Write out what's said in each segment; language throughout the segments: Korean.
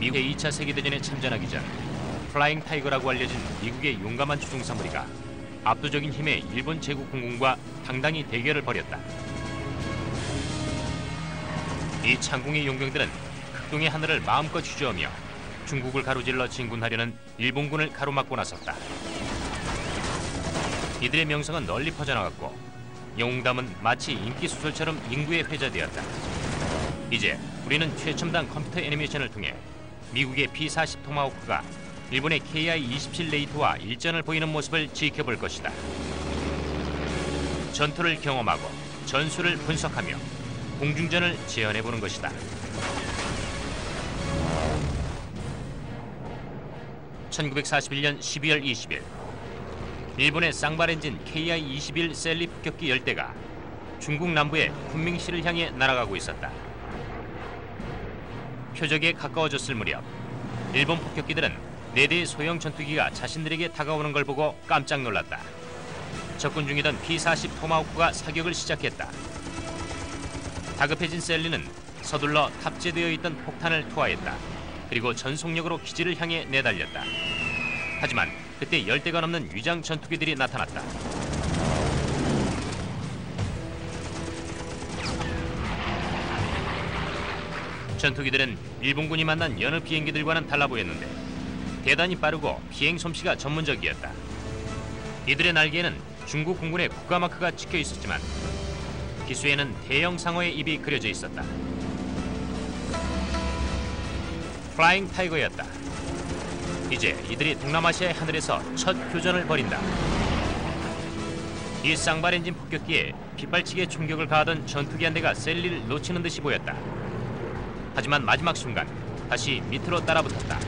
미국의 2차 세계대전에 참전하기 전 플라잉 타이거라고 알려진 미국의 용감한 조종사 무리가 압도적인 힘의 일본 제국 공군과 당당히 대결을 벌였다. 이 창공의 용병들은 극동의 하늘을 마음껏 휘저으며 중국을 가로질러 진군하려는 일본군을 가로막고 나섰다. 이들의 명성은 널리 퍼져나갔고 영웅담은 마치 인기소설처럼 인구에 회자되었다. 이제 우리는 최첨단 컴퓨터 애니메이션을 통해 미국의 P-40 토마호크가 일본의 KI-27 레이트와 일전을 보이는 모습을 지켜볼 것이다. 전투를 경험하고 전술을 분석하며 공중전을 재현해보는 것이다. (1941년 12월 20일) 일본의 쌍발 엔진 KI-21 셀리 폭격기 10대가 중국 남부의 군밍시를 향해 날아가고 있었다. 표적에 가까워졌을 무렵 일본 폭격기들은 4대의 소형 전투기가 자신들에게 다가오는 걸 보고 깜짝 놀랐다. 접근 중이던 P-40 토마호크가 사격을 시작했다. 다급해진 셀리는 서둘러 탑재되어 있던 폭탄을 투하했다. 그리고 전속력으로 기지를 향해 내달렸다. 하지만 그때 10대가 넘는 위장 전투기들이 나타났다. 전투기들은 일본군이 만난 여느 비행기들과는 달라 보였는데 대단히 빠르고 비행 솜씨가 전문적이었다. 이들의 날개에는 중국 공군의 국가마크가 찍혀 있었지만 기수에는 대형 상어의 입이 그려져 있었다. 플라잉 타이거였다. 이제 이들이 동남아시아의 하늘에서 첫 교전을 벌인다. 이 쌍발 엔진 폭격기에 빗발치게 총격을 가하던 전투기 한 대가 셀리를 놓치는 듯이 보였다. 하지만 마지막 순간 다시 밑으로 따라붙었다.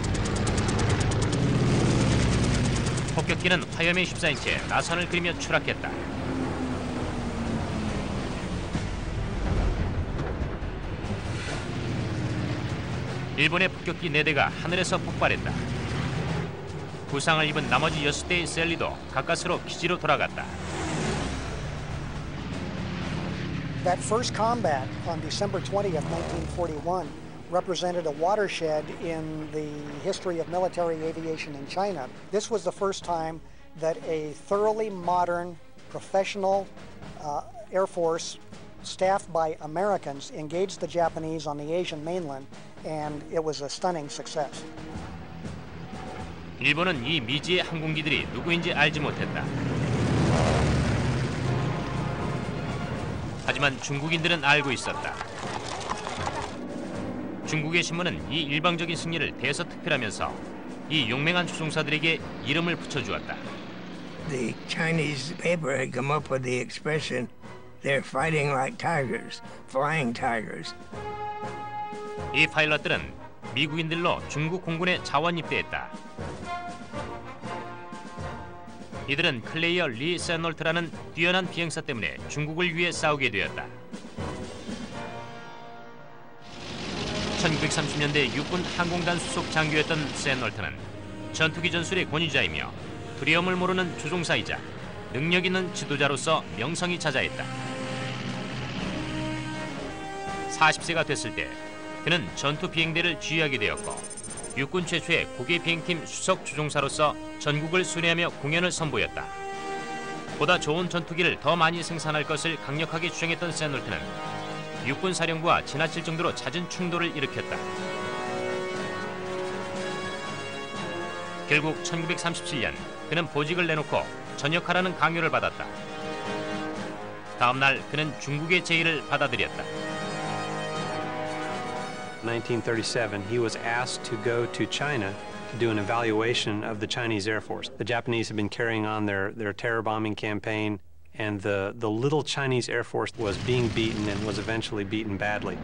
폭격기는 화염에 휩싸인 채 나선을 그리며 추락했다. 일본의 폭격기 4대가 하늘에서 폭발했다. 부상을 입은 나머지 6대의 셀리도 가까스로 기지로 돌아갔다. That first combat on December 20th, 1941 represented a watershed in the history of military aviation in China. This was the first time that a thoroughly modern, professional Air Force staffed by Americans engaged the Japanese on the Asian mainland, and it was a stunning success. 일본은 이 미지의 항공기들이 누구인지 알지 못했다. 하지만 중국인들은 알고 있었다. 중국의 신문은 이 일방적인 승리를 대서특필하면서 이 용맹한 조종사들에게 이름을 붙여주었다. The Chinese paper had come up with the expression, "They're fighting like tigers, flying tigers." 이 파일럿들은 미국인들로 중국 공군에 자원 입대했다. 이들은 클레이어 리 세놀트라는 뛰어난 비행사 때문에 중국을 위해 싸우게 되었다. 1930년대 육군 항공단 수속 장교였던 세놀트는 전투기 전술의 권위자이며 두려움을 모르는 조종사이자 능력 있는 지도자로서 명성이 자자했다. 40세가 됐을 때 그는 전투 비행대를 지휘하게 되었고 육군 최초의 고개 비행팀 수석 조종사로서 전국을 순회하며 공연을 선보였다. 보다 좋은 전투기를 더 많이 생산할 것을 강력하게 주장했던 세놀트는 육군 사령부와 지나칠 정도로 잦은 충돌을 일으켰다. 결국 1937년 그는 보직을 내놓고 전역하라는 강요를 받았다. 다음 날 그는 중국의 제의를 받아들였다. 1937, he was asked to go to China to do an evaluation of the Chinese Air Force. The Japanese had been carrying on their terror bombing campaign, and the little Chinese Air Force was being beaten and was eventually beaten badly.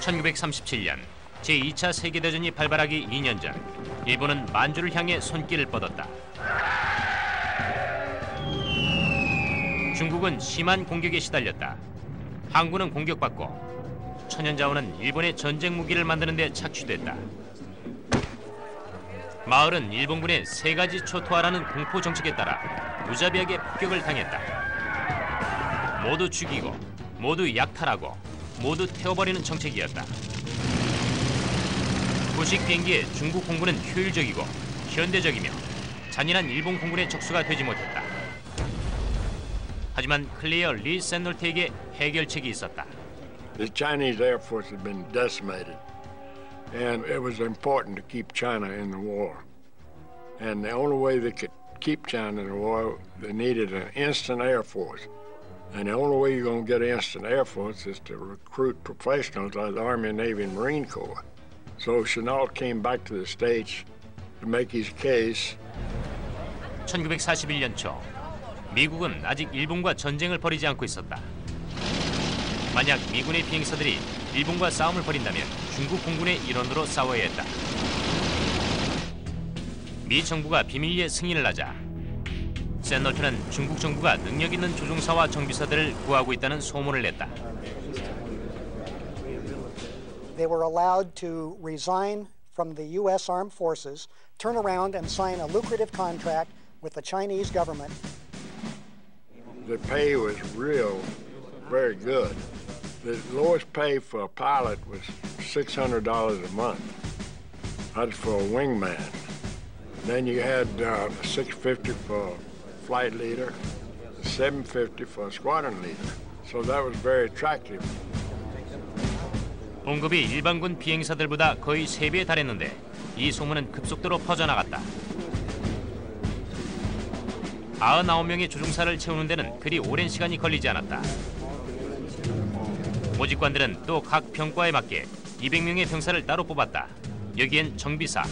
(1937년) 제2차 세계대전이 발발하기 2년 전 일본은 만주를 향해 손길을 뻗었다. 중국은 심한 공격에 시달렸다. 항구는 공격받고 천연자원은 일본의 전쟁 무기를 만드는 데 착취됐다. 마을은 일본군의 3가지 초토화라는 공포 정책에 따라 무자비하게 폭격을 당했다. 모두 죽이고 모두 약탈하고 모두 태워버리는 정책이었다. 도식 비행기의 중국 공군은 효율적이고 현대적이며 잔인한 일본 공군의 적수가 되지 못했다. 하지만 클레어 리 샌놀트에게 해결책이 있었다. The Chinese Air Force had been decimated, and it was important to keep China in the war. And the only way they could keep China in the war, they needed an instant Air Force. And the only way you're going to get an instant Air Force is to recruit professionals like the Army, Navy, and Marine Corps. So Chennault came back to the States to make his case. 1941년 초, 미국은 아직 일본과 전쟁을 벌이지 않고 있었다. 만약 미군의 비행사들이 일본과 싸움을 벌인다면 중국 공군의 일원으로 싸워야 했다. 미 정부가 비밀리에 승인을 하자 샌놀트는 중국 정부가 능력 있는 조종사와 정비사들을 구하고 있다는 소문을 냈다. They were allowed to resign from the U.S. Armed Forces, turn around and sign a lucrative contract with the Chinese government. The pay was very good. The lowest pay for a pilot was $600 a month. That's for a wingman. Then you had $650 for a flight leader, $750 for a squadron leader. So that was very attractive. 봉급이 일반군 비행사들보다 거의 3배에 달했는데 이 소문은 급속도로 퍼져나갔다. 99명의 조종사를 채우는 데는 그리 오랜 시간이 걸리지 않았다. 모직관들은 또 각 병과에 맞게 200명의 병사를 따로 뽑았다. 여기엔 정비사,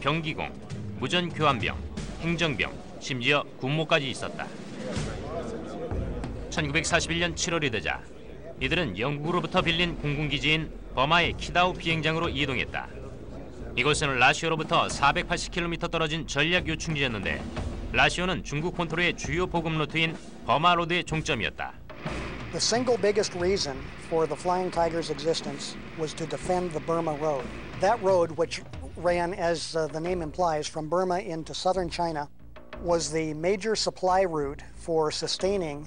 병기공, 무전교환병, 행정병, 심지어 군모까지 있었다. 1941년 7월이 되자 이들은 영국으로부터 빌린 공군기지인 버마의 키다우 비행장으로 이동했다. 이곳은 라시오로부터 480km 떨어진 전략 요충지였는데 라시오는 중국 본토로의 주요 보급 루트인 버마 로드의 종점이었다. The single biggest reason for the Flying Tiger's existence was to defend the Burma Road. That road, which ran, as the name implies, from Burma into southern China, was the major supply route for sustaining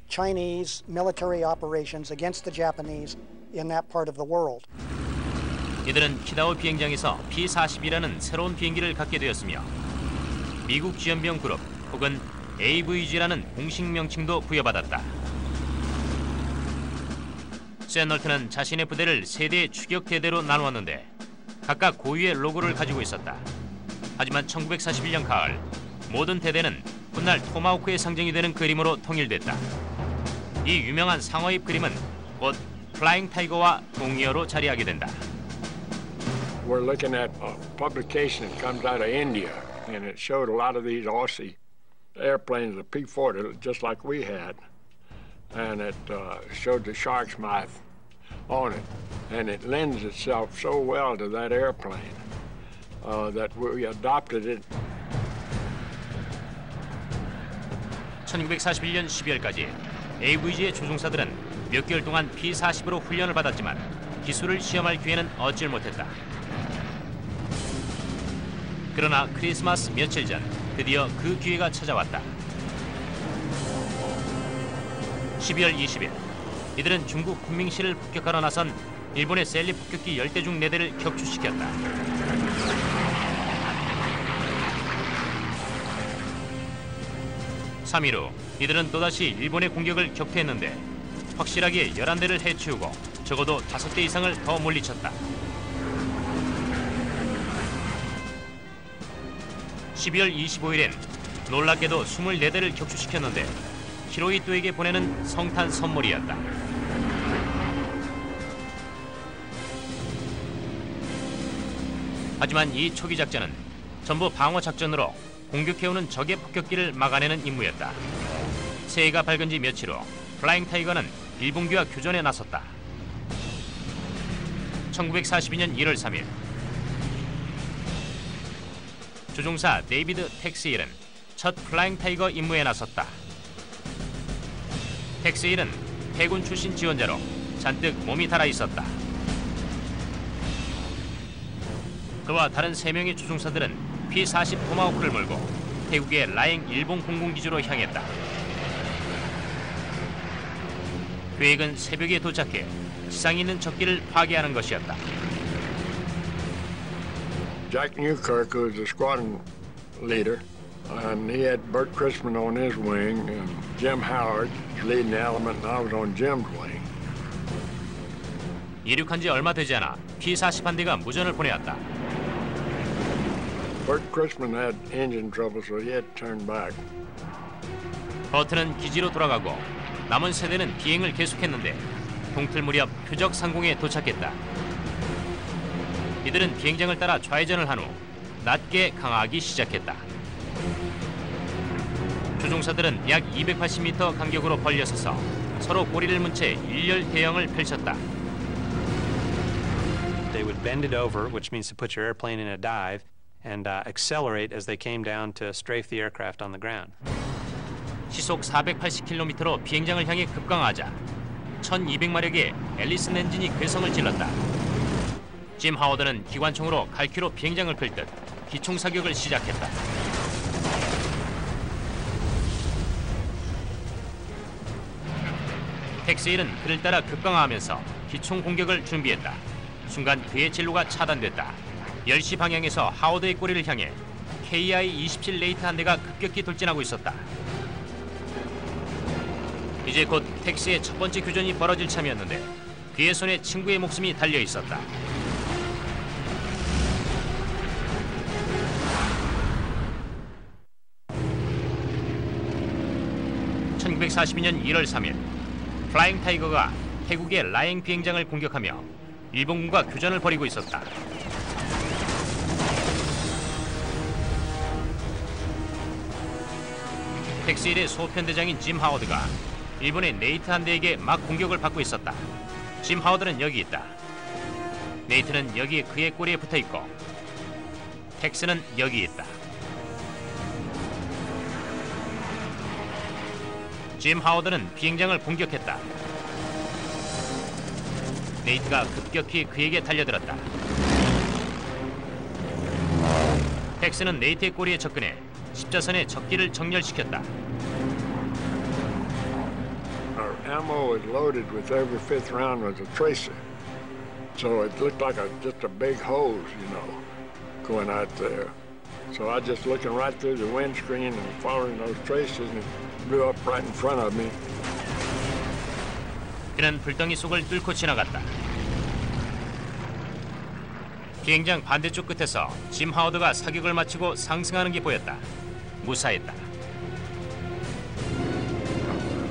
Chinese military operations against the Japanese in that part of the world. 이들은 키다오 비행장에서 P-40이라는 새로운 비행기를 갖게 되었으며 미국 지원병 그룹 혹은 AVG라는 공식 명칭도 부여받았다. 샌놀트는 자신의 부대를 3대의 추격대대로 나누었는데 각각 고유의 로고를 가지고 있었다. 하지만 1941년 가을 모든 대대는 훗날 토마호크의 상징이 되는 그림으로 통일됐다. 이 유명한 상어입 그림은 곧 플라잉 타이거와 동의어로 자리하게 된다. We're looking at a publication that comes out of India, and it showed a lot of these Aussie airplanes, the P-40, just like we had, and it showed the shark's mouth on it, and it lends itself so well to that airplane that we adopted it. 1941년 12월까지 AVG의 조종사들은 몇 개월 동안 P-40으로 훈련을 받았지만 기술을 시험할 기회는 얻질 못했다. 그러나 크리스마스 며칠 전 드디어 그 기회가 찾아왔다. 12월 20일 이들은 중국 군밍시를 폭격하러 나선 일본의 셀리 폭격기 10대 중 4대를 격추시켰다. (3일) 후 이들은 또다시 일본의 공격을 격퇴했는데 확실하게 11대를 해치우고 적어도 5대 이상을 더 물리쳤다. 12월 25일엔 놀랍게도 24대를 격추시켰는데 히로히토에게 보내는 성탄 선물이었다. 하지만 이 초기 작전은 전부 방어 작전으로 공격해오는 적의 폭격기를 막아내는 임무였다. 새해가 밝은 지 며칠 후 플라잉 타이거는 일본기와 교전에 나섰다. 1942년 1월 3일 조종사 데이비드 텍스힐은 첫 플라잉 타이거 임무에 나섰다. 텍스힐은 해군 출신 지원자로 잔뜩 몸이 달아 있었다. 그와 다른 3명의 조종사들은 P-40 토마호크를 몰고 태국의 라행 일본 공군기지로 향했다. 계획은 새벽에 도착해 지상에 있는 적기를 파괴하는 것이었다. Jack Newkirk was the squadron leader, and he had Bert Christman on his wing, and Jim Howard was leading the element, and I was on Jim's wing. 이륙한 지 얼마 되지 않아 P-40 한 대가 무전을 보내왔다. Bert Christman had engine trouble, so he had to turn back. 버트는 기지로 돌아가고 남은 세대는 비행을 계속했는데 동틀 무렵 표적 상공에 도착했다. 이들은 비행장을 따라 좌회전을 한 후 낮게 강하기 시작했다. 조종사들은 약 280m 간격으로 벌려서서 서로 꼬리를 문 채 일렬 대형을 펼쳤다. They would bend it over, which means to put your airplane in a dive, and accelerate as they came down to strafe the aircraft on the ground. 시속 480km로 비행장을 향해 급강하자 1200마력의 앨리슨 엔진이 괴성을 질렀다. 짐 하워드는 기관총으로 갈퀴로 비행장을 펼듯 기총 사격을 시작했다. 텍스일은 그를 따라 급강하하면서 기총 공격을 준비했다. 순간 그의 진로가 차단됐다. 10시 방향에서 하워드의 꼬리를 향해 KI-27 레이트 한 대가 급격히 돌진하고 있었다. 이제 곧 텍스의 첫 번째 교전이 벌어질 참이었는데 그의 손에 친구의 목숨이 달려 있었다. (1942년 1월 3일) 플라잉 타이거가 태국의 라행 비행장을 공격하며 일본군과 교전을 벌이고 있었다. 텍스일의 소편대장인 짐 하워드가 일본의 네이트 한 대에게 막 공격을 받고 있었다. 짐 하워드는 여기 있다. 네이트는 여기 그의 꼬리에 붙어 있고 텍스는 여기 있다. 짐 하워드는 비행장을 공격했다. 네이트가 급격히 그에게 달려들었다. 텍스는 네이트의 꼬리에 접근해 십자선의 적기를 정렬시켰다. Our ammo was loaded with every fifth round was a tracer, so it looked like just a big hose, you know, going out there. So I just looking right through the windscreen and following those tracers, and it blew up right in front of me. 그는 불덩이 속을 뚫고 지나갔다. 비행장 반대쪽 끝에서 짐 하워드가 사격을 마치고 상승하는 게 보였다. 무사했다.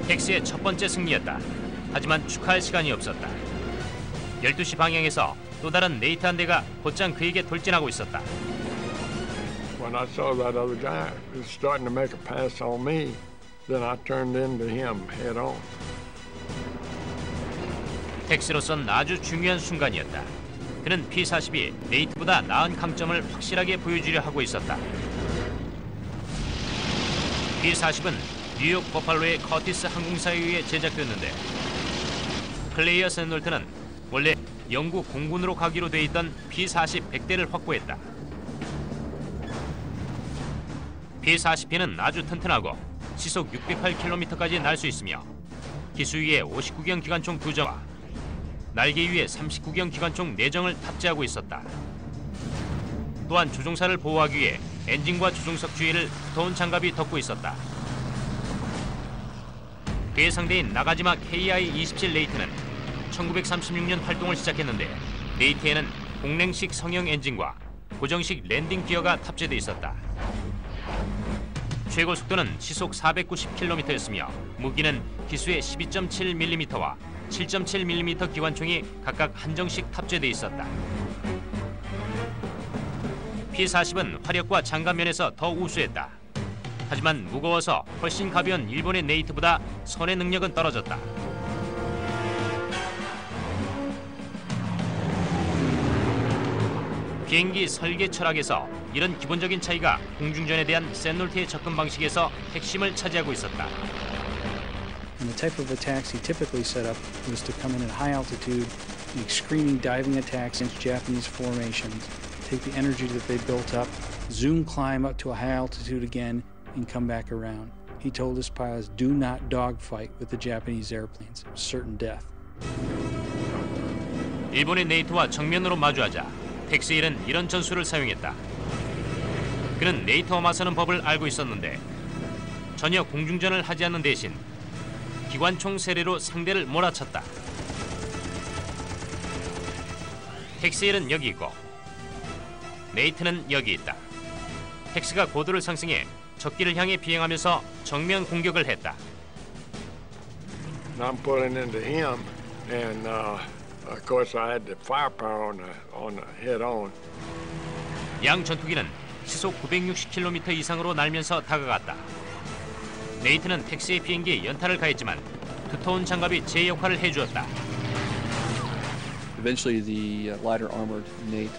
텍스의 첫 번째 승리였다. 하지만 축하할 시간이 없었다. 12시 방향에서 또 다른 네이트 한 대가 곧장 그에게 돌진하고 있었다. When I saw that other guy was starting to make a pass on me, then I turned into him head on. 텍스로선 아주 중요한 순간이었다. 그는 P-40이 네이트보다 나은 강점을 확실하게 보여주려 하고 있었다. P-40은 뉴욕 버팔로의 커티스 항공사에 의해 제작됐는데 클레이어 샌놀트는 원래 영국 공군으로 가기로 돼 있던 P-40 100대를 확보했다. P-40P는 아주 튼튼하고 시속 608km까지 날 수 있으며 기수 위에 59경 기관총 2정과 날개 위에 39경 기관총 4정을 탑재하고 있었다. 또한 조종사를 보호하기 위해 엔진과 조종석 주위를 두터운 장갑이 덮고 있었다. 그의 상대인 나가지마 KI-27 레이트는 1936년 활동을 시작했는데 레이트에는 공랭식 성형 엔진과 고정식 랜딩 기어가 탑재돼 있었다. 최고 속도는 시속 490km였으며 무기는 기수의 12.7mm와 7.7mm 기관총이 각각 한정씩 탑재돼 있었다. P-40은 화력과 장갑 면에서 더 우수했다. 하지만 무거워서 훨씬 가벼운 일본의 네이트보다 선의 능력은 떨어졌다. 비행기 설계 철학에서 이런 기본적인 차이가 공중전에 대한 샌놀트의 접근 방식에서 핵심을 차지하고 있었다. And the type of attacks he typically set up was to come in at high altitude, make screening diving attacks against Japanese formations, take the energy that they built up, zoom climb up to a high altitude again, and come back around. He told his pilots, do not dogfight with the Japanese airplanes. It was certain death. 일본의 네이트와 정면으로 마주하자 텍스일은 이런 전술을 사용했다. 그는 네이트와 맞서는 법을 알고 있었는데 전혀 공중전을 하지 않는 대신 기관총 세례로 상대를 몰아쳤다. 텍스일은 여기 있고 네이트는 여기 있다. 텍스가 고도를 상승해 적기를 향해 비행하면서 정면 공격을 했다. I'm pulling into him, and of course I had the firepower on the head-on. 양 전투기는 시속 960km 이상으로 날면서 다가갔다. 네이트는 텍스의 비행기에 연타를 가했지만 두터운 장갑이 제 역할을 해주었다. Eventually, the lighter armored Nate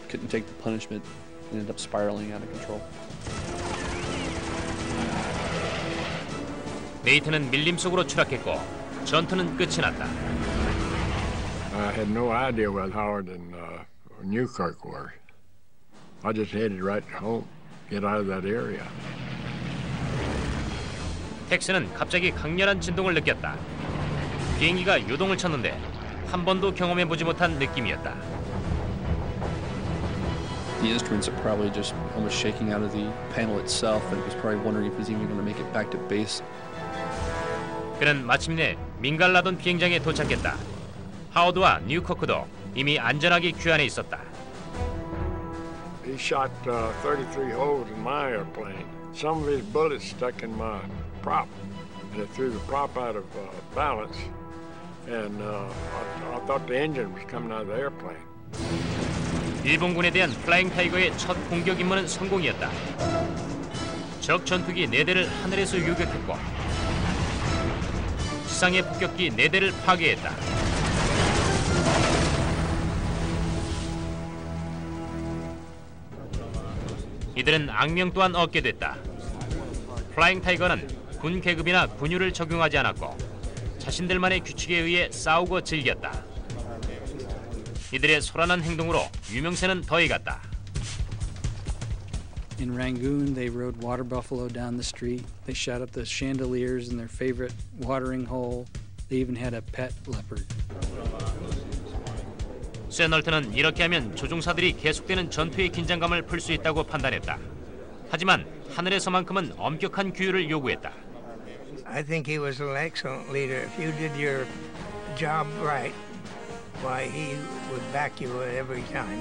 couldn't take the punishment and ended up spiraling out of control. 네이트는 밀림 속으로 추락했고 전투는 끝이 났다. I had no idea where Howard and Newkirk were. I just headed right home, get out of that area. 텍스는 갑자기 강렬한 진동을 느꼈다. 비행기가 요동을 쳤는데 한 번도 경험해보지 못한 느낌이었다. The instruments are probably just almost shaking out of the panel itself, and it was probably wondering if it was even going to make it back to base. 그는 마침내 민갈라돈 비행장에 도착했다. 하워드와 뉴커크도 이미 안전하게 귀환해 있었다. He shot 33 holes in my airplane. Some of his bullets stuck in my prop, and it threw the prop out of balance. And I thought the engine was coming out of the airplane. 일본군에 대한 플라잉 타이거의 첫 공격 임무는 성공이었다. 적 전투기 4대를 하늘에서 요격했고 지상의 폭격기 4대를 파괴했다. 이들은 악명 또한 얻게 됐다. 플라잉 타이거는 군 계급이나 군율을 적용하지 않았고 자신들만의 규칙에 의해 싸우고 즐겼다. 이들의 소란한 행동으로 유명세는 더해갔다. In Rangoon, they rode water buffalo down the street. They shot up the chandeliers in their favorite watering hole. They even had a pet leopard. 세널트는 이렇게 하면 조종사들이 계속되는 전투의 긴장감을 풀 수 있다고 판단했다. 하지만 하늘에서만큼은 엄격한 규율을 요구했다. I think he was an excellent leader. If you did your job right, why he would back you at every time.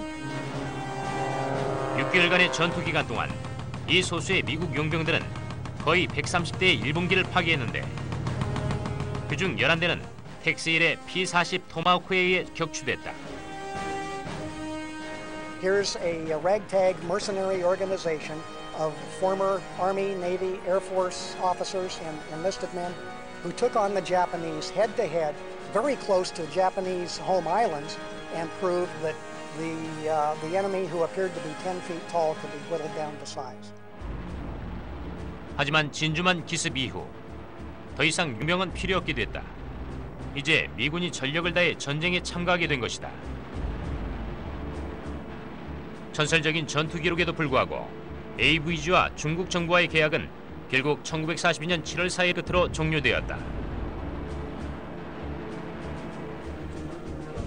6개월간의 전투 기간 동안 이 소수의 미국 용병들은 거의 130대의 일본기를 파괴했는데 그중 11대는 텍스일의 P-40 토마호크에 의해 격추됐다. Here's a ragtag mercenary organization of former Army, Navy, Air Force officers and enlisted men who took on the Japanese head-to-head, very close to Japanese home islands, and proved that the enemy, who appeared to be 10 feet tall, could be whittled down to size. 하지만 진주만 기습 이후 더 이상 용병은 필요 없게 됐다. 이제 미군이 전력을 다해 전쟁에 참가하게 된 것이다. 전설적인 전투 기록에도 불구하고 AVG와 중국 정부와의 계약은 결국 1942년 7월 4일 끝으로 종료되었다.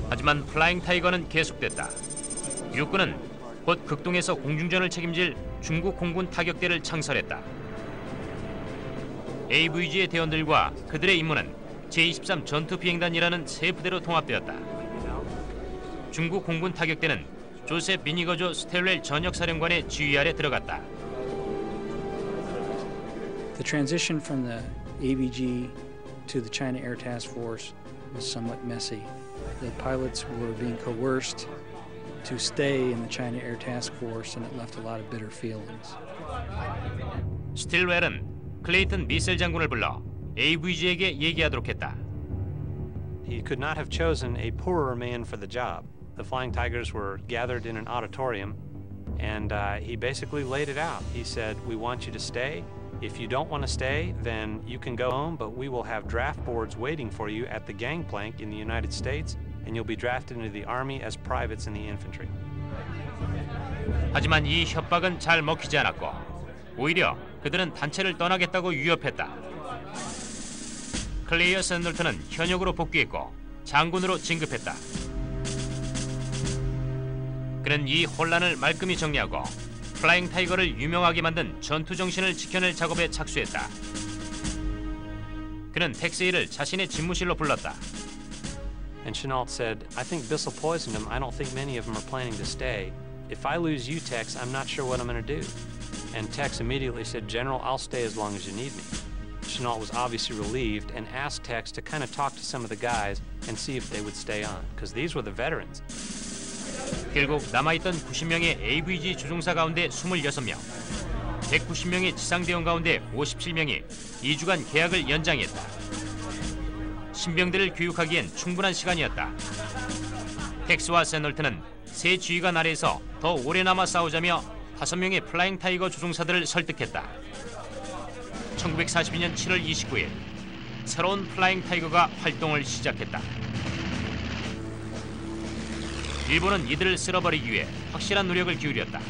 하지만 플라잉 타이거는 계속됐다. 육군은 곧 극동에서 공중전을 책임질 중국 공군 타격대를 창설했다. AVG의 대원들과 그들의 임무는 제23 전투비행단이라는 새 부대로 통합되었다. 중국 공군 타격대는 조셉 비니거조 스텔웰 전역사령관의 지휘 아래 들어갔다. The transition from the AVG to the China Air Task Force was somewhat messy. The pilots were being coerced to stay in the China Air Task Force, and it left a lot of bitter feelings. 스틸웰은 클레이튼 미셀 장군을 불러 AVG에게 얘기하도록 했다. He could not have chosen a poorer man for the job. The Flying Tigers were gathered in an auditorium, and he basically laid it out. He said, "We want you to stay. If you don't want to stay, then you can go home, but we will have draft boards waiting for you at the gangplank in the United States, and you'll be drafted into the Army as privates in the infantry." 하지만 이 협박은 잘 먹히지 않았고 오히려 그들은 단체를 떠나겠다고 위협했다. 클레이어 샌놀턴은 현역으로 복귀했고 장군으로 진급했다. 그는 이 혼란을 말끔히 정리하고 플라잉 타이거를 유명하게 만든 전투 정신을 지켜낼 작업에 착수했다. 그는 텍스이를 자신의 집무실로 불렀다. And Chenault said, I think Bissell poisoned him. I don't think many of them are planning to stay. If I lose you, Tex, I'm not sure what I'm going to do. And Tex immediately said, General, I'll stay as long as you need me. Chenault was obviously relieved and asked Tex to kind of talk to some of the guys and see if they would stay on, because these were the veterans. 결국 남아있던 90명의 AVG 조종사 가운데 26명, 190명의 지상대원 가운데 57명이 2주간 계약을 연장했다. 신병들을 교육하기엔 충분한 시간이었다. 텍스와 샌놀턴은 새 지휘관 아래에서 더 오래 남아 싸우자며 5명의 플라잉 타이거 조종사들을 설득했다. 1942년 7월 29일, 새로운 플라잉 타이거가 활동을 시작했다. 일본은 이들을 쓸어버리기 위해 확실한 노력을 기울였다.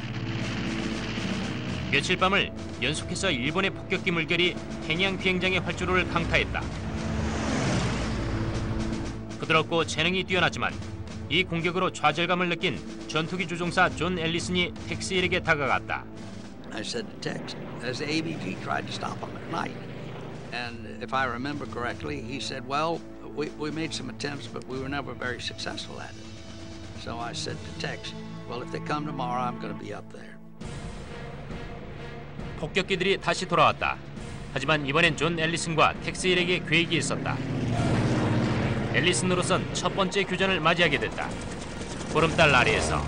며칠 밤을 연속해서 일본의 폭격기 물결이 평양 비행장의 활주로를 강타했다. 부드럽고 재능이 뛰어났지만 이 공격으로 좌절감을 느낀 전투기 조종사 존 앨리슨이 텍스일에게 다가갔다. I said to Tex, as the ABG tried to stop him at night, and if I remember correctly, he said, well, we made some attempts, but we were never very successful at it. So I said to Tex, well, if they come tomorrow, I'm going to be up there. 폭격기들이 다시 돌아왔다. 하지만 이번엔 존 앨리슨과 텍스일에게 계획이 있었다. 앨리슨으로선 첫 번째 교전을 맞이하게 됐다. 보름달 아래에서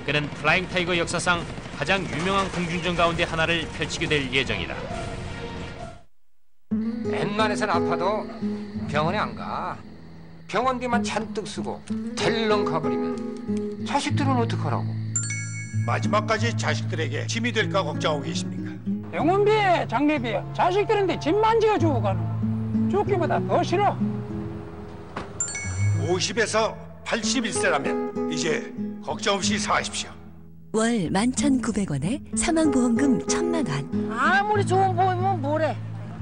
그는 플라잉 타이거 역사상 가장 유명한 공중전 가운데 하나를 펼치게 될 예정이다. 웬만해선 아파도 병원에 안 가. 병원비만 잔뜩 쓰고 덜렁 가버리면 자식들은 어떡하라고? 마지막까지 자식들에게 짐이 될까 걱정하고 계십니까? 병원비에 장례비에 자식들한테 짐만 지어주고 가는 거 죽기보다 더 싫어. 50에서 81세라면 이제 걱정 없이 사십시오. 월 11,900원에 사망보험금 1,000만 원. 아무리 좋은 보험이면 뭐래.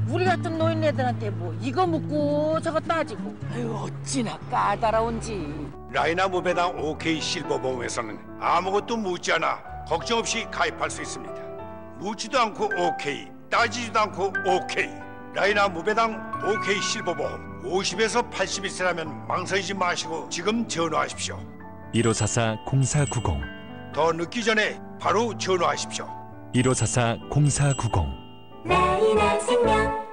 우리 같은 노인네들한테 뭐 이거 묻고 저거 따지고. 아유, 어찌나 까다로운지. 라이나 무배당 OK 실버 보험에서는 아무것도 묻지 않아 걱정 없이 가입할 수 있습니다. 묻지도 않고 OK, 따지지도 않고 OK. 라이나 무배당 OK 실버 보험. 50에서 81세라면 망설이지 마시고 지금 전화하십시오. 1544-0490. 더 늦기 전에 바로 전화하십시오. 1544-0490. 라이나 생명.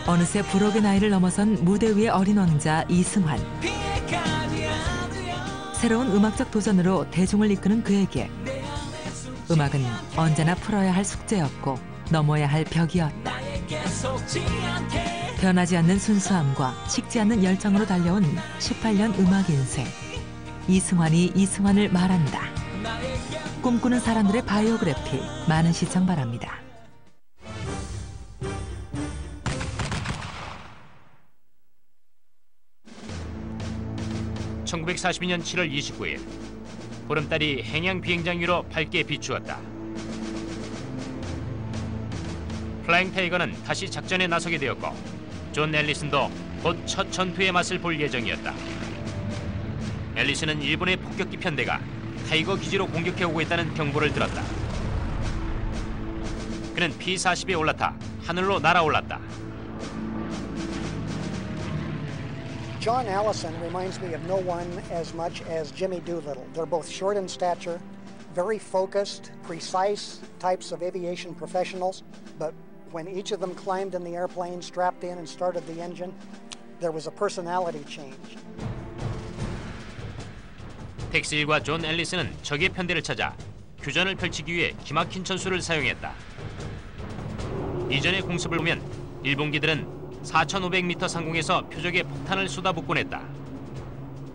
어느새 불혹의 나이를 넘어선 무대 위의 어린 왕자 이승환. 새로운 음악적 도전으로 대중을 이끄는 그에게 음악은 언제나 풀어야 할 숙제였고 넘어야 할 벽이었다. 변하지 않는 순수함과 식지 않는 열정으로 달려온 18년 음악 인생. 이승환이 이승환을 말한다. 꿈꾸는 사람들의 바이오그래피 많은 시청 바랍니다. (1942년 7월 29일) 보름달이 행양 비행장 위로 밝게 비추었다. 플라잉 타이거는 다시 작전에 나서게 되었고 존 앨리슨도 곧 첫 전투의 맛을 볼 예정이었다. 앨리슨은 일본의 폭격기 편대가 타이거 기지로 공격해오고 있다는 경보를 들었다. 그는 P-40에 올라타 하늘로 날아올랐다. John Allison reminds me of no one as much as Jimmy Doolittle. They're both short in stature, very focused, precise types of aviation professionals, but when each of them climbed in the airplane, strapped in and started the engine, there was a personality change. 텍스일과 존 앨리슨은 적의 편대를 찾아 교전을 펼치기 위해 기막힌 전술을 사용했다. 이전의 공습을 보면 일본기들은 4,500m 상공에서 표적의 폭탄을 쏟아붓곤 했다.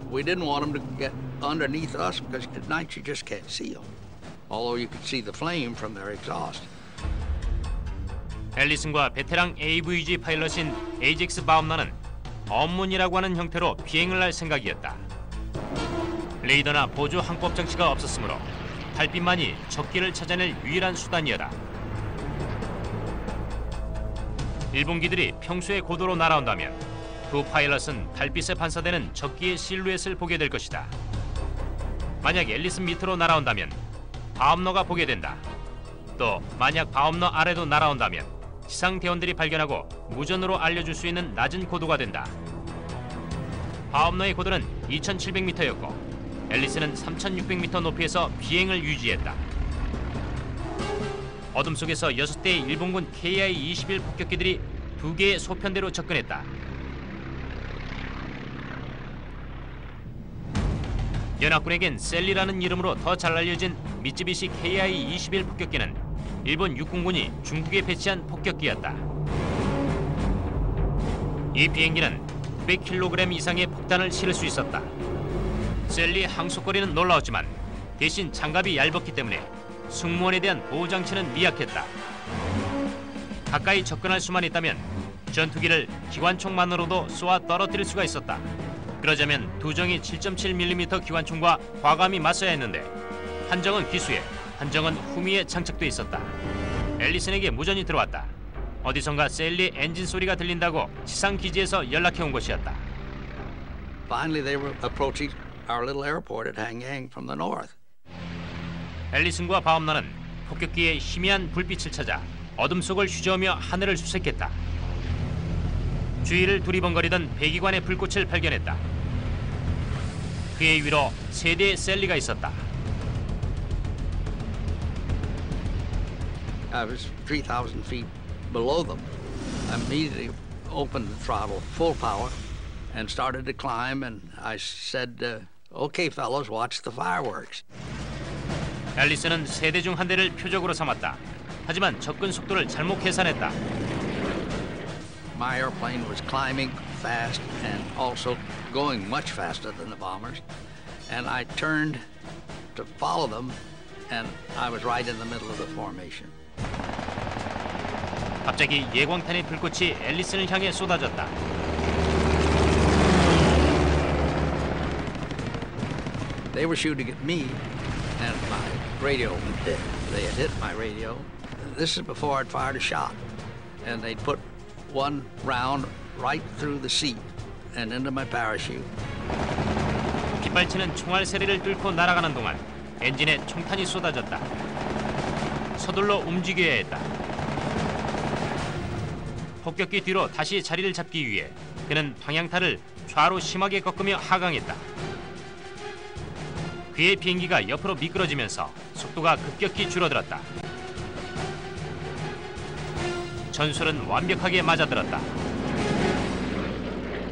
We didn't want them to get underneath us because at night you just can't see them. Although you could see the flame from their exhaust. 앨리슨과 베테랑 AVG 파일럿인 에이젝스 바움너는 업문이라고 하는 형태로 비행을 할 생각이었다. 레이더나 보조 항법 장치가 없었으므로 달빛만이 적기를 찾아낼 유일한 수단이었다. 일본기들이 평소의 고도로 날아온다면 두 파일럿은 달빛에 반사되는 적기의 실루엣을 보게 될 것이다. 만약 앨리슨 밑으로 날아온다면 바움너가 보게 된다. 또 만약 바움너 아래로 날아온다면 지상 대원들이 발견하고 무전으로 알려줄 수 있는 낮은 고도가 된다. 바움너의 고도는 2,700m였고 앨리슨은 3,600m 높이에서 비행을 유지했다. 어둠 속에서 6대의 일본군 KI-21 폭격기들이 2개의 소편대로 접근했다. 연합군에겐 셀리라는 이름으로 더 잘 알려진 미쯔비시 KI-21 폭격기는 일본 육군군이 중국에 배치한 폭격기였다. 이 비행기는 900kg 이상의 폭탄을 실을 수 있었다. 셀리의 항속거리는 놀라웠지만 대신 장갑이 얇았기 때문에 승무원에 대한 보호장치는 미약했다. 가까이 접근할 수만 있다면 전투기를 기관총만으로도 쏘아 떨어뜨릴 수가 있었다. 그러자면 두 정의 7.7mm 기관총과 과감히 맞서야 했는데 한정은 기수에, 한정은 후미에 장착돼 있었다. 앨리슨에게 무전이 들어왔다. 어디선가 셀리의 엔진 소리가 들린다고 지상 기지에서 연락해 온 것이었다. Finally, they were approaching our little airport at Hanyang from the north. 앨리슨과 바움너는 폭격기의 희미한 불빛을 찾아 어둠 속을 휘저으며 하늘을 수색했다. 주위를 두리번거리던 배기관의 불꽃을 발견했다. 그의 위로 3대의 셀리가 있었다. I was 3,000 feet below them. I immediately opened the throttle full power and started to climb, and I said, "Okay, fellows, watch the fireworks." 앨리슨은 3대 중 한 대를 표적으로 삼았다. 하지만 접근 속도를 잘못 계산했다. My airplane was climbing fast and also going much faster than the bombers, and I turned to follow them, and I was right in the middle of the formation. 갑자기 예광탄의 불꽃이 앨리슨을 향해 쏟아졌다. They were shooting at me, and my radio went dead. They had hit my radio. This is before I'd fired a shot, and they'd put one round right through the seat and into my parachute. 빗발치는 총알 세례를 뚫고 날아가는 동안 엔진에 총탄이 쏟아졌다. 서둘러 움직여야 했다. 폭격기 뒤로 다시 자리를 잡기 위해 그는 방향타를 좌로 심하게 꺾으며 하강했다. 그의 비행기가 옆으로 미끄러지면서 속도가 급격히 줄어들었다. 전술은 완벽하게 맞아들었다.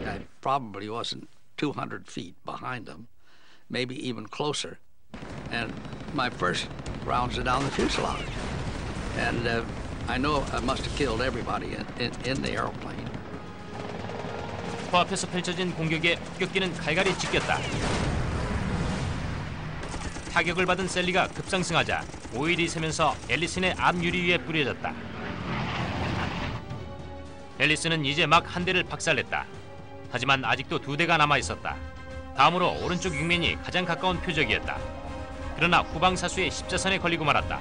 I probably wasn't 200 feet behind them, maybe even closer. And my first rounds are down the fuselage. And I know I must have killed everybody in the airplane. 코앞에서 펼쳐진 공격에 폭격기는 갈갈이 찢겼다. 타격을 받은 셀리가 급상승하자 오일이 새면서 앨리슨의 앞유리 위에 뿌려졌다. 앨리슨은 이제 막 한 대를 박살냈다. 하지만 아직도 2대가 남아있었다. 다음으로 오른쪽 육면이 가장 가까운 표적이었다. 그러나 후방 사수의 십자선에 걸리고 말았다.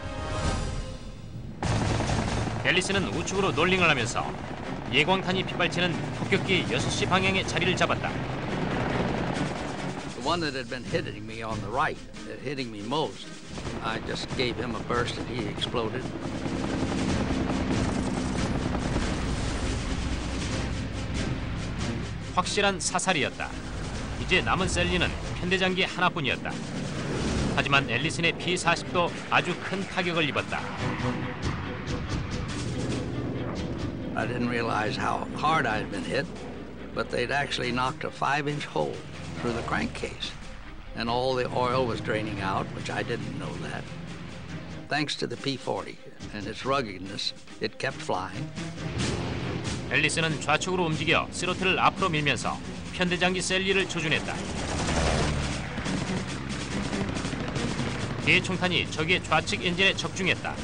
앨리슨은 우측으로 롤링을 하면서 예광탄이 빗발치는 폭격기 6시 방향의 자리를 잡았다. The one that had been hitting me on the right, hitting me most, I just gave him a burst and he exploded. 확실한 사살이었다. 이제 남은 셀리는 편대장기 하나뿐이었다. 하지만 앨리슨의 P-40도 아주 큰 타격을 입었다. I didn't realize how hard I'd been hit, but they'd actually knocked a 5-inch hole through the crankcase, and all the oil was draining out, which I didn't know that. thanks to the P-40 and its ruggedness, it kept flying. 앨리스는 좌측으로 움직여 스로틀을 앞으로 밀면서 편대장기 셀리를 조준했다. 그의 총탄이 적의 좌측 엔진에 적중했다.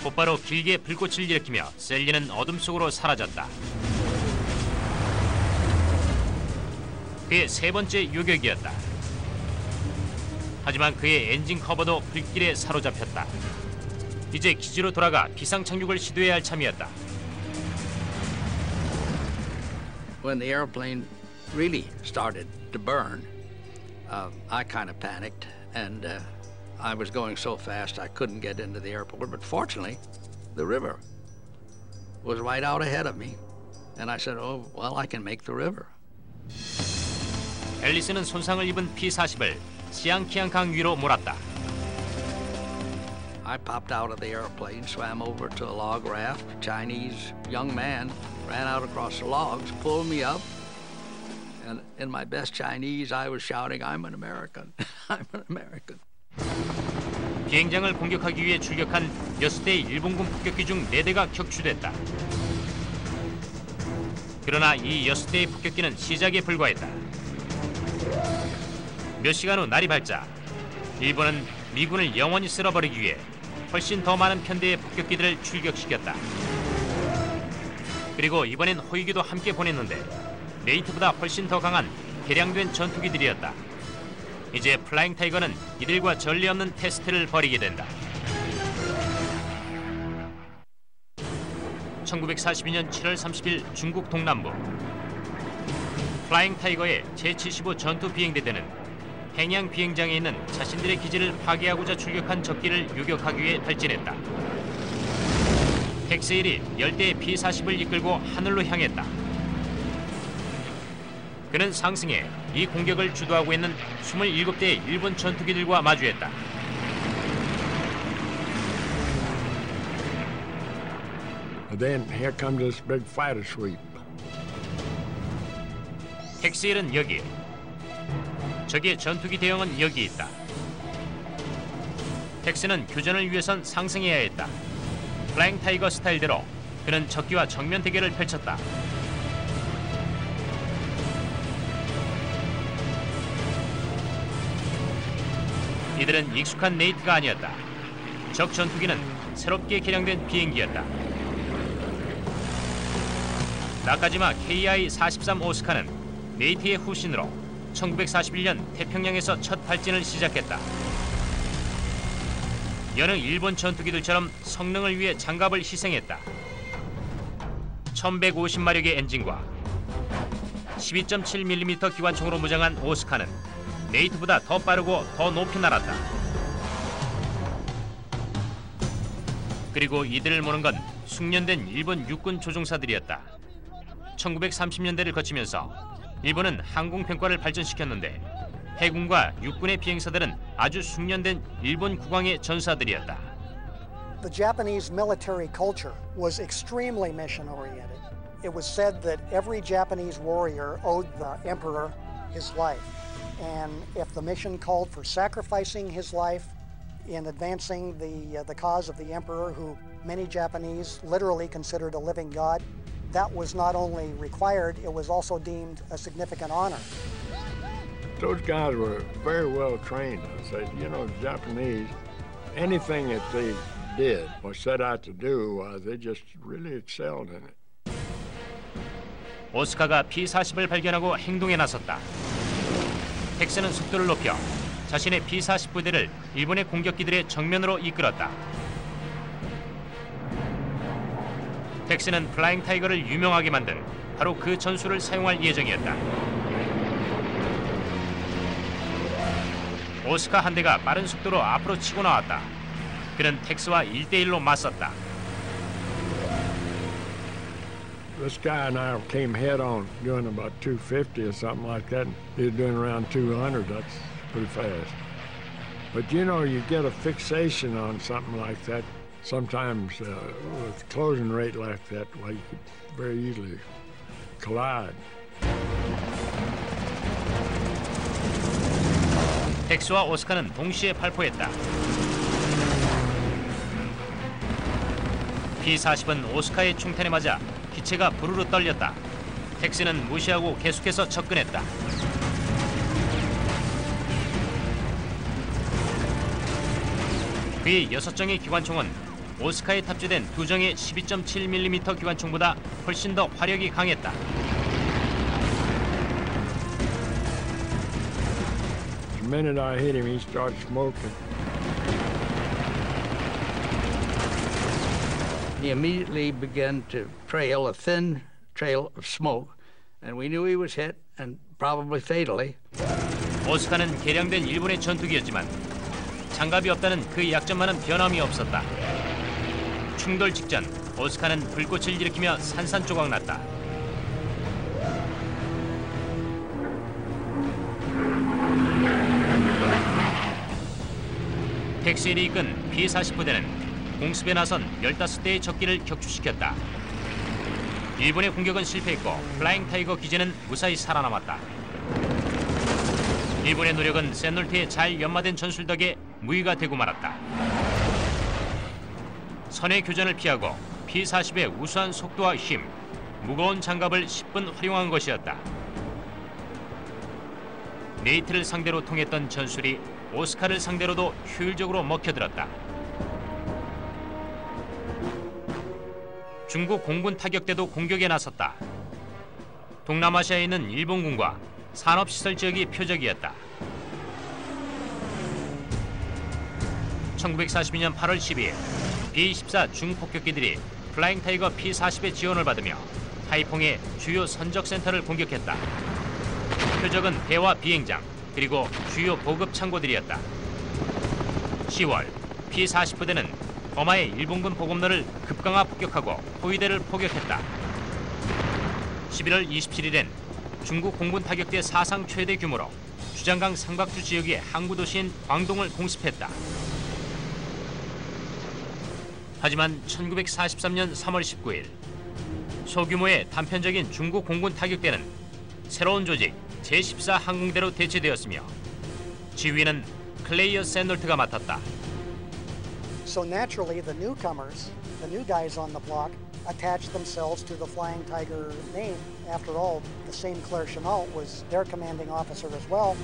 곧바로 길게 불꽃을 일으키며 셀리는 어둠 속으로 사라졌다. 그의 세 번째 요격이었다. 하지만 그의 엔진 커버도 불길에 사로잡혔다. 이제 기지로 돌아가 비상 착륙을 시도해야 할 참이었다. When the airplane really started to burn, I kind of panicked, and I was going so fast I couldn't get into the airport. But fortunately, the river was right out ahead of me, and I said, "Oh, well, I can make the river." 앨리스는 손상을 입은 P-40을 시앙키앙 강 위로 몰았다. I popped out of the airplane, swam over to a log raft. A Chinese young man ran out across the logs, pulled me up, and in my best Chinese, I was shouting, "I'm an American! I'm an American!" 비행장을 공격하기 위해 출격한 6대의 일본군 폭격기 중 4대가 격추됐다. 그러나 이 6대의 폭격기는 시작에 불과했다. 몇 시간 후 날이 밝자 일본은 미군을 영원히 쓸어버리기 위해 훨씬 더 많은 편대의 폭격기들을 출격시켰다. 그리고 이번엔 호위기도 함께 보냈는데 네이트보다 훨씬 더 강한 개량된 전투기들이었다. 이제 플라잉 타이거는 이들과 전례 없는 테스트를 벌이게 된다. 1942년 7월 30일 중국 동남부 플라잉 타이거의 제-75 전투 비행대대는 평양 비행장에 있는 자신들의 기지를 파괴하고자 출격한 적기를 요격하기 위해 발진했다. 텍세일이 10대의 P-40을 이끌고 하늘로 향했다. 그는 상승해 이 공격을 주도하고 있는 27대의 일본 전투기들과 마주했다. Then here comes this big fighter sweep. 텍세일은 여기, 적의 전투기 대형은 여기 있다. 텍스는 교전을 위해선 상승해야 했다. 플라잉 타이거 스타일대로 그는 적기와 정면 대결을 펼쳤다. 이들은 익숙한 네이트가 아니었다. 적 전투기는 새롭게 개량된 비행기였다. 나카지마 KI-43 오스카는 네이트의 후신으로 1941년 태평양에서 첫 발진을 시작했다. 여느 일본 전투기들처럼 성능을 위해 장갑을 희생했다. 1150마력의 엔진과 12.7mm 기관총으로 무장한 오스카는 네이트보다 더 빠르고 더 높이 날았다. 그리고 이들을 모는 건 숙련된 일본 육군 조종사들이었다. 1930년대를 거치면서 일본은 항공평가를 발전시켰는데 해군과 육군의 비행사들은 아주 숙련된 일본 국왕의 전사들이었다. The Japanese military culture was extremely mission-oriented. It was said that every Japanese warrior owed the emperor his life. And if the mission called for sacrificing his life in advancing the cause of the emperor, who many Japanese literally considered a living god, that was not only required, it was also deemed a significant honor. Those guys were very well trained. I said, you know, the Japanese, anything that they did or set out to do, they just really excelled in it. 오스카가 P-40을 발견하고 행동에 나섰다. 텍스는 속도를 높여 자신의 P-40 부대를 일본의 공격기들의 정면으로 이끌었다. 텍스는 플라잉 타이거를 유명하게 만든 바로 그 전술을 사용할 예정이었다. 오스카 한 대가 빠른 속도로 앞으로 치고 나왔다. 그는 텍스와 1대1로 맞섰다. This guy and I came head on doing about 250 or something like that. He was doing around 200. That's pretty fast. But you know, you get a fixation on something like that. Sometimes with closing rate like that, well, you could very easily collide. 텍스와 오스카는 동시에 발포했다. P-40은 오스카의 총탄에 맞아 기체가 부르르 떨렸다. 텍스는 무시하고 계속해서 접근했다. 그의 6정의 기관총은 오스카에 탑재된 2정의 12.7mm 기관총보다 훨씬 더 화력이 강했다. The minute I hit him, he started smoking. He immediately began to trail a thin trail of smoke, and we knew he was hit, and probably fatally. 오스카는 개량된 일본의 전투기였지만 장갑이 없다는 그 약점만은 변함이 없었다. 충돌 직전 오스카는 불꽃을 일으키며 산산조각났다. 텍스를 이끈 P-40 부대는 공습에 나선 15대의 적기를 격추시켰다. 일본의 공격은 실패했고 플라잉 타이거 기지는 무사히 살아남았다. 일본의 노력은 샌놀트의 잘 연마된 전술 덕에 무의가 되고 말았다. 선의 교전을 피하고 P-40의 우수한 속도와 힘, 무거운 장갑을 10분 활용한 것이었다. 네이트를 상대로 통했던 전술이 오스카를 상대로도 효율적으로 먹혀들었다. 중국 공군 타격대도 공격에 나섰다. 동남아시아에 있는 일본군과 산업시설 지역이 표적이었다. 1942년 8월 12일 B-24 중폭격기들이 플라잉 타이거 P-40의 지원을 받으며 타이퐁의 주요 선적센터를 공격했다. 표적은 배와 비행장 그리고 주요 보급 창고들이었다. 10월 P-40 부대는 버마의 일본군 보급로를 급강화 폭격하고 포위대를 포격했다. 11월 27일엔 중국 공군 타격대 사상 최대 규모로 주장강 삼각주 지역의 항구 도시인 광동을 공습했다. 하지만 1943년 3월 19일 소규모의 단편적인 중국 공군 타격대는 새로운 조직 제14 항공대로 대체되었으며 지휘는 클레이어 샌놀트가 맡았다. So naturally, the newcomers, the new guys on the block, attached themselves to the Flying Tiger name. After all, the same Claire Chenault was their commanding officer as well.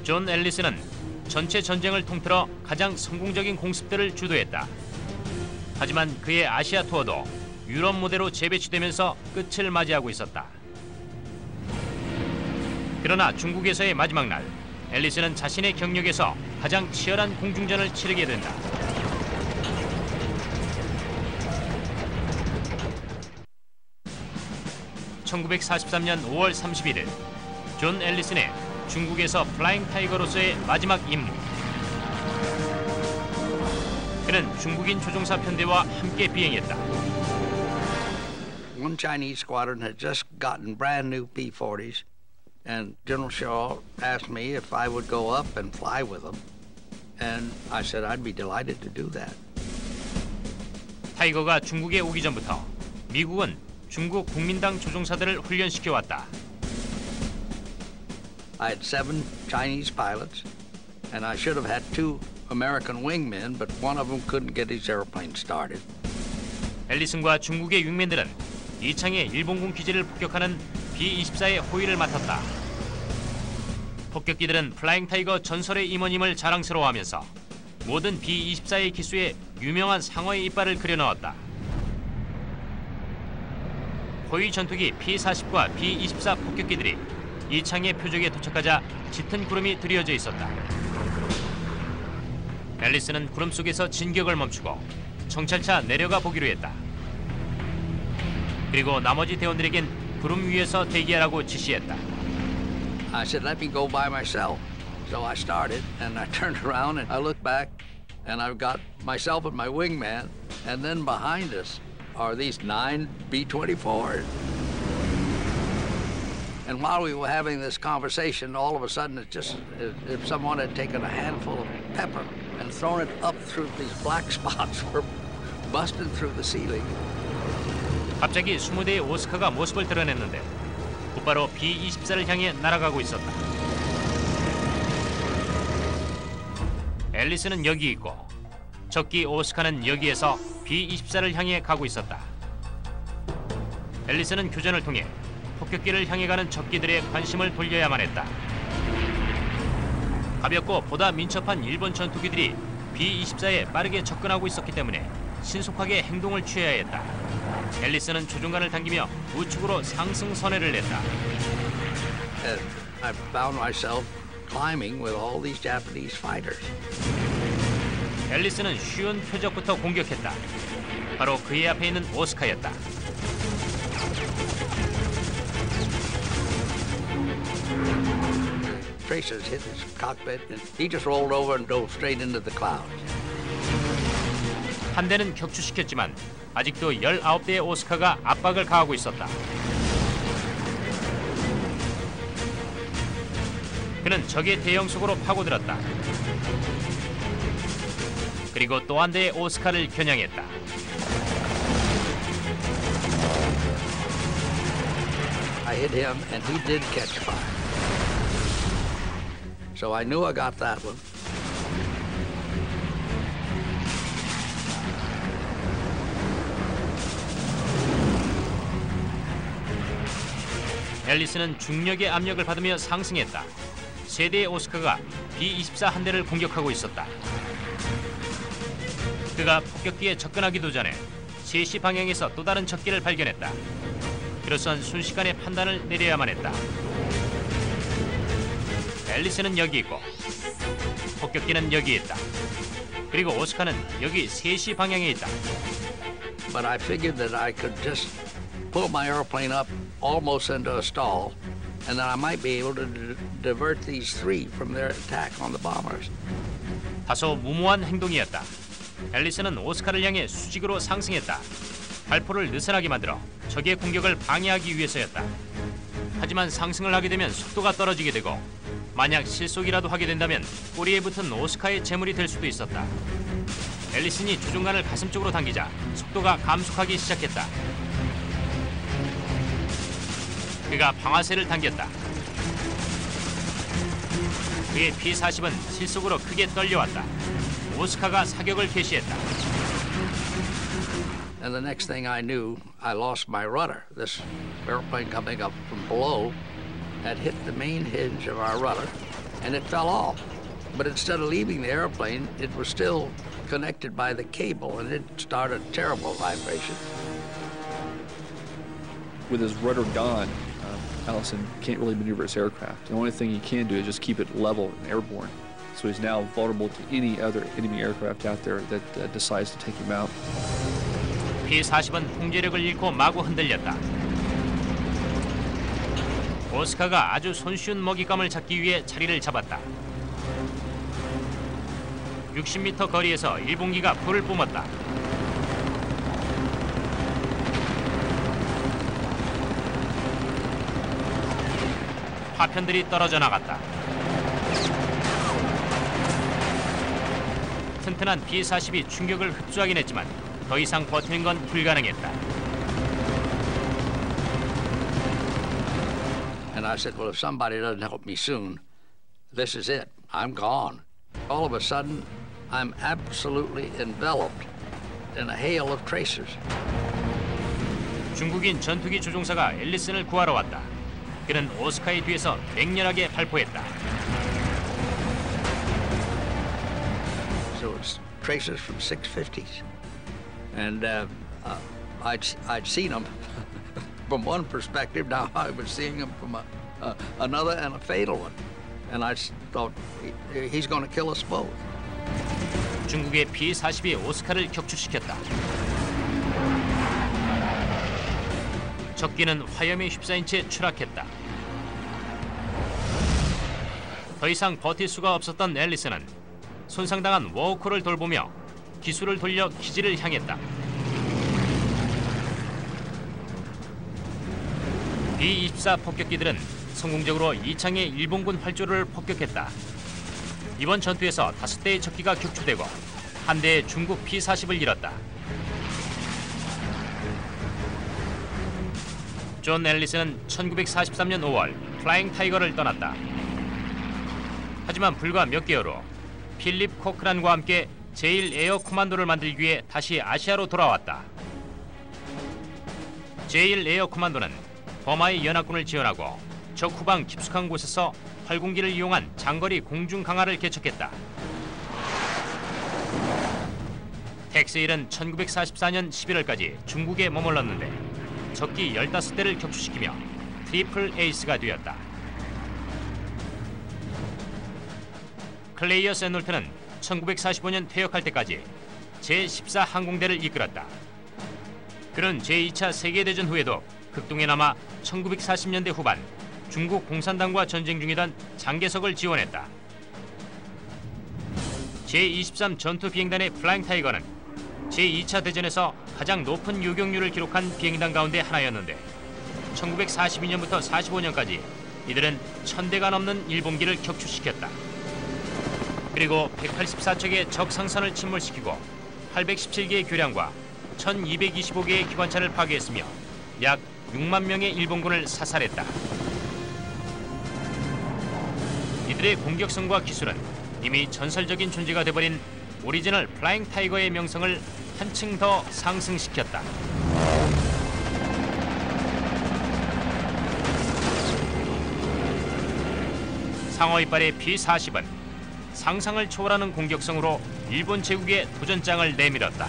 존 앨리스는 전체 전쟁을 통틀어 가장 성공적인 공습들을 주도했다. 하지만 그의 아시아 투어도 유럽 무대로 재배치되면서 끝을 맞이하고 있었다. 그러나 중국에서의 마지막 날, 앨리스는 자신의 경력에서 가장 치열한 공중전을 치르게 된다. (1943년 5월 31일) 존 앨리슨의 중국에서 플라잉 타이거로서의 마지막 임무. 그는 중국인 조종사 편대와 함께 비행했다. One Chinese squadron had just gotten brand new P-40s, and General Shaw asked me if I would go up and fly with them, and I said I'd be delighted to do that. 타이거가 중국에 오기 전부터 미국은 중국 국민당 조종사들을 훈련시켜 왔다. I had 7 Chinese pilots, and I should have had 2 American wingmen, but one of them couldn't get his airplane started. 앨리슨과 중국의 윙맨들은 이창의 일본군 기지를 폭격하는 B-24의 호위를 맡았다. 폭격기들은 플라잉 타이거 전설의 임원임을 자랑스러워하면서 모든 B-24의 기수에 유명한 상어의 이빨을 그려넣었다. 호위 전투기 P-40과 B-24 폭격기들이 이창의 표적에 도착하자 짙은 구름이 드리워져 있었다. 앨리스는 구름 속에서 진격을 멈추고 정찰차 내려가 보기로 했다. 그리고 나머지 대원들에겐 구름 위에서 대기하라고 지시했다. I said, let me go by myself. So I started, and I turned around, and I looked back, and I've got myself and my wingman, and then behind us are these 9 B-24s. And while we were having this conversation, all of a sudden, it's just as if someone had taken a handful of pepper and thrown it up through these black spots were busted through the ceiling. 갑자기 20대의 오스카가 모습을 드러냈는데 곧바로 B-24를 향해 날아가고 있었다. 앨리스는 여기 있고 적기 오스카는 여기에서 B-24를 향해 가고 있었다. 앨리스는 교전을 통해 폭격기를 향해 가는 적기들의 관심을 돌려야만 했다. 가볍고 보다 민첩한 일본 전투기들이 B-24에 빠르게 접근하고 있었기 때문에 신속하게 행동을 취해야 했다. 앨리스는 조종관을 당기며 우측으로 상승 선회를 냈다. I found myself climbing with all these Japanese fighters. 앨리스는 쉬운 표적부터 공격했다. 바로 그의 앞에 있는 오스카였다. Tracers hit his cockpit and he just rolled over and dove straight into the clouds. 한 대는 격추시켰지만 아직도 19대의 오스카가 압박을 가하고 있었다. 그는 적의 대형속으로 파고들었다. 그리고 또 한 대의 오스카를 겨냥했다. I hit him and he did catch fire. So I knew I got that one. 앨리스는 중력의 압력을 받으며 상승했다. 세 대의 오스카가 B-24 한 대를 공격하고 있었다. 그가 폭격기에 접근하기도 전에 3시 방향에서 또 다른 적기를 발견했다. 그로선 순식간에 판단을 내려야만 했다. 앨리스는 여기 있고 폭격기는 여기 있다. 그리고 오스카는 여기 3시 방향에 있다. But I figured that I could just pull my airplane up almost into a stall, and then I might be able to divert these three from their attack on the bombers. 다소 무모한 행동이었다. 앨리스는 오스카를 향해 수직으로 상승했다. 발포를 느슨하게 만들어 적의 공격을 방해하기 위해서였다. 하지만 상승을 하게 되면 속도가 떨어지게 되고 만약 실속이라도 하게 된다면 꼬리에 붙은 오스카의 제물이 될 수도 있었다. 앨리슨이 조종관을 가슴 쪽으로 당기자 속도가 감속하기 시작했다. 그가 방아쇠를 당겼다. 그의 B-40은 실속으로 크게 떨려왔다. 오스카가 사격을 개시했다. And the next thing I knew, I lost my rudder. This airplane coming up from below had hit the main hinge of our rudder, and it fell off. But instead of leaving the airplane, it was still connected by the cable, and it started terrible vibration. With his rudder gone, Allison can't really maneuver his aircraft. The only thing he can do is just keep it level and airborne. So he's now vulnerable to any other enemy aircraft out there that decides to take him out. B-40은 통제력을 잃고 마구 흔들렸다. 오스카가 아주 손쉬운 먹잇감을 잡기 위해 자리를 잡았다. 60m 거리에서 일본기가 불을 뿜었다. 파편들이 떨어져 나갔다. 튼튼한 B-40이 충격을 흡수하긴 했지만 더 이상 버티는 건 불가능했다. And I said, well, if somebody doesn't help me soon, this is it. I'm gone. All of a sudden, I'm absolutely enveloped in a hail of tracers. 중국인 전투기 조종사가 앨리슨을 구하러 왔다. 그는 오스카의 뒤에서 맹렬하게 발포했다. So it's tracers from 650s. And I'd seen them from one perspective. Now I was seeing them from another and a fatal one. And I thought, he's going to kill us both. 중국의 B-42 오스카를 격추시켰다. 적기는 화염에 휩싸인 채 추락했다. 더 이상 버틸 수가 없었던 앨리슨은 손상당한 워호크를 돌보며 기술을 돌려 기지를 향했다. B-24 폭격기들은 성공적으로 이창의 일본군 활주로를 폭격했다. 이번 전투에서 5대의 적기가 격추되고 1대의 중국 B-40을 잃었다. 존 앨리슨은 1943년 5월 플라잉 타이거를 떠났다. 하지만 불과 몇 개월 후 필립 코크란과 함께 제1에어 코만도를 만들기 위해 다시 아시아로 돌아왔다. 제1에어 코만도는 버마의 연합군을 지원하고 적 후방 깊숙한 곳에서 활공기를 이용한 장거리 공중 강화를 개척했다. 텍스일은 1944년 11월까지 중국에 머물렀는데 적기 15대를 격추시키며 트리플 에이스가 되었다. 클레이어스 앤놀트는 1945년 퇴역할 때까지 제14 항공대를 이끌었다. 그는 제2차 세계대전 후에도 극동에 남아 1940년대 후반 중국 공산당과 전쟁 중이던 장개석을 지원했다. 제23 전투비행단의 플라잉 타이거는 제2차 대전에서 가장 높은 요격률을 기록한 비행단 가운데 하나였는데 1942년부터 45년까지 이들은 1000대가 넘는 일본기를 격추시켰다. 그리고 184척의 적 상선을 침몰시키고 817개의 교량과 1225개의 기관차를 파괴했으며 약 6만 명의 일본군을 사살했다. 이들의 공격성과 기술은 이미 전설적인 존재가 돼버린 오리지널 플라잉 타이거의 명성을 한층 더 상승시켰다. 상어 이빨의 P-40은 상상을 초월하는 공격성으로 일본 제국의 도전장을 내밀었다.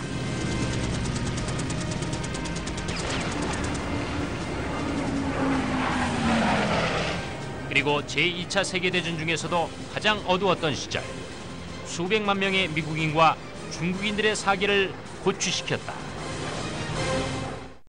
그리고 제2차 세계대전 중에서도 가장 어두웠던 시절 수백만 명의 미국인과 중국인들의 사기를 고취시켰다.